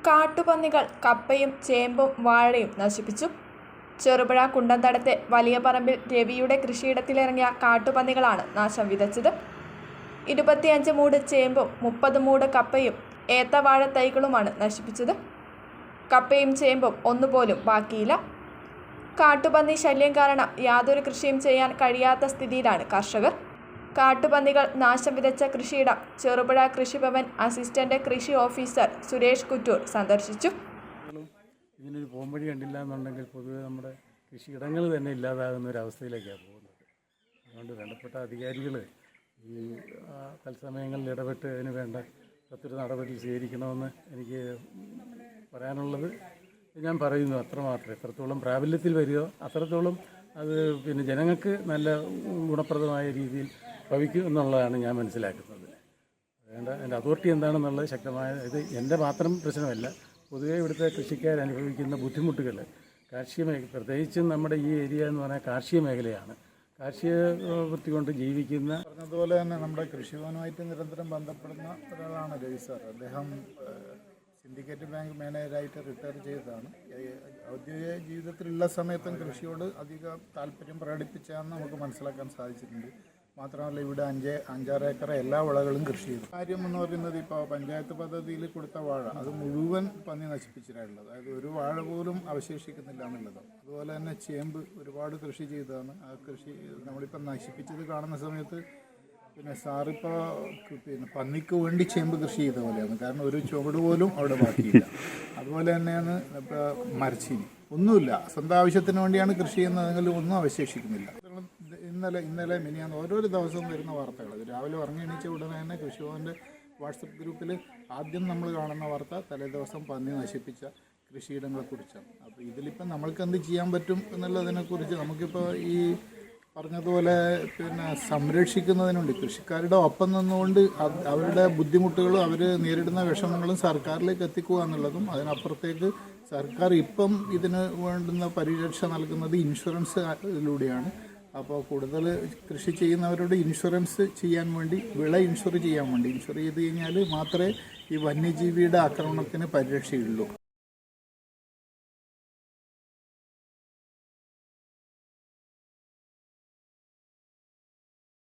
കാട്ടുപന്നികൾ കപ്പയും ചേമ്പും വാഴയും നശിപ്പിച്ചു. ചെറുപുഴ കുണ്ടന്തടത്തെ വലിയ പറമ്പിൽ രവിയുടെ കൃഷിയിടത്തിലിറങ്ങിയ കാട്ടുപന്നികളാണ് നാശം വിതച്ചത്. 25 മൂട് ചേമ്പും 30 മൂട് കപ്പയും ഏത്തവാഴ തൈകളുമാണ് നശിപ്പിച്ചത്. കപ്പയും ചേമ്പും ഒന്നുപോലും ബാക്കിയില്ല. കാട്ടുപന്നി ശല്യം കാരണം യാതൊരു കൃഷിയും ചെയ്യാൻ കഴിയാത്ത സ്ഥിതിയിലാണ് കർഷകർ. കാട്ടുപന്നികൾ നാശം വിതച്ച കൃഷിയിടം ചെറുപുഴ കൃഷിഭവൻ അസിസ്റ്റന്റ് കൃഷി ഓഫീസർ സുരേഷ് കുറ്റൂർ സന്ദർശിച്ചു. ഇതിനൊരു പോംവഴി കണ്ടില്ല എന്നുണ്ടെങ്കിൽ പൊതുവെ നമ്മുടെ കൃഷിയിടങ്ങൾ തന്നെ ഇല്ലാതാകുന്ന ഒരു അവസ്ഥയിലേക്കാണ് പോകുന്നത്. അതുകൊണ്ട് വേണ്ടപ്പെട്ട അധികാരികൾ ഈ തത്സമയങ്ങളിൽ ഇടപെട്ട് അതിന് വേണ്ട പ്രത്യേക നടപടി സ്വീകരിക്കണമെന്ന് എനിക്ക് പറയാനുള്ളത് ഞാൻ പറയുന്നു. അത്രമാത്രം എത്രത്തോളം പ്രാബല്യത്തിൽ വരികയോ അത്രത്തോളം അത് ജനങ്ങൾക്ക് നല്ല ഗുണപ്രദമായ രീതിയിൽ ഭവിക്കും എന്നുള്ളതാണ് ഞാൻ മനസ്സിലാക്കുന്നത്. വേണ്ട അതിൻ്റെ അതോറിറ്റി എന്താണെന്നുള്ളത് ശക്തമായ ഇത് എൻ്റെ മാത്രം പ്രശ്നമല്ല, പൊതുവേ ഇവിടുത്തെ കൃഷിക്കാർ അനുഭവിക്കുന്ന ബുദ്ധിമുട്ടുകൾ കാർഷിക മേഖല, പ്രത്യേകിച്ചും നമ്മുടെ ഈ ഏരിയ എന്ന് പറഞ്ഞാൽ കാർഷിക മേഖലയാണ്. കാർഷിക വൃത്തി കൊണ്ട് ജീവിക്കുന്ന പറഞ്ഞതുപോലെ തന്നെ നമ്മുടെ കൃഷിഭവനുമായിട്ട് നിരന്തരം ബന്ധപ്പെടുന്ന ഒരാളാണ് രവി സാർ. അദ്ദേഹം സിൻഡിക്കേറ്റ് ബാങ്ക് മാനേജറായിട്ട് റിട്ടയർ ചെയ്തതാണ്. ഔദ്യോഗിക ജീവിതത്തിലുള്ള സമയത്തും കൃഷിയോട് അധികം താല്പര്യം പ്രകടിപ്പിച്ചാന്ന് നമുക്ക് മനസ്സിലാക്കാൻ സാധിച്ചിട്ടുണ്ട്. മാത്രമല്ല ഇവിടെ 5-6 ഏക്കർ എല്ലാ വിളകളും കൃഷി ചെയ്തു. കാര്യം എന്ന് പറയുന്നത് ഇപ്പോൾ പഞ്ചായത്ത് പദ്ധതിയിൽ കൊടുത്ത വാഴ അത് മുഴുവൻ പന്നി നശിപ്പിച്ചിട്ടുള്ളത്. അതായത് ഒരു വാഴ പോലും അവശേഷിക്കുന്നില്ല എന്നുള്ളത്. അതുപോലെ തന്നെ ചേമ്പ് ഒരുപാട് കൃഷി ചെയ്തതാണ്. ആ കൃഷി നമ്മളിപ്പോൾ നശിപ്പിച്ചത് കാണുന്ന സമയത്ത് സാറിപ്പോൾ പന്നിക്ക് വേണ്ടി ചേമ്പ് കൃഷി ചെയ്ത പോലെയാണ്. കാരണം ഒരു ചുവട് പോലും അവിടെ ബാക്കിയില്ല. അതുപോലെ തന്നെയാണ് ഇപ്പോൾ മരച്ചീനി ഒന്നുമില്ല. സ്വന്തം ആവശ്യത്തിന് വേണ്ടിയാണ് കൃഷി ചെയ്യുന്നതെങ്കിൽ ഒന്നും അവശേഷിക്കുന്നില്ല. ഇന്നലെ മിനിയാന്ന് ഓരോരോ ദിവസവും വരുന്ന വാർത്തകൾ. രാവിലെ ഉറങ്ങി എണീച്ച ഉടനെ തന്നെ കൃഷിഭവൻ്റെ വാട്സപ്പ് ഗ്രൂപ്പിൽ ആദ്യം നമ്മൾ കാണുന്ന വാർത്ത തലേദിവസം പന്നി നശിപ്പിച്ച കൃഷിയിടങ്ങളെക്കുറിച്ചാണ്. അപ്പോൾ ഇതിലിപ്പം നമ്മൾക്ക് എന്ത് ചെയ്യാൻ പറ്റും എന്നുള്ളതിനെക്കുറിച്ച് നമുക്കിപ്പോൾ ഈ പറഞ്ഞതുപോലെ സംരക്ഷിക്കുന്നതിനുണ്ട് കൃഷിക്കാരുടെ ഒപ്പം നിന്നുകൊണ്ട് അവരുടെ ബുദ്ധിമുട്ടുകളും അവർ നേരിടുന്ന വിഷമങ്ങളും സർക്കാരിലേക്ക് എത്തിക്കുക എന്നുള്ളതും, അതിനപ്പുറത്തേക്ക് സർക്കാർ ഇപ്പം ഇതിന് വേണ്ടുന്ന പരിരക്ഷ നൽകുന്നത് ഇൻഷുറൻസിലൂടെയാണ്. അപ്പോൾ കൂടുതൽ കൃഷി ചെയ്യുന്നവരോട് ഇൻഷുറൻസ് ചെയ്യാൻ വേണ്ടി, വിള ഇൻഷുർ ചെയ്യാൻ വേണ്ടി, ഇൻഷുർ ചെയ്ത് കഴിഞ്ഞാൽ മാത്രമേ ഈ വന്യജീവിയുടെ ആക്രമണത്തിന് പരിരക്ഷയുള്ളൂ.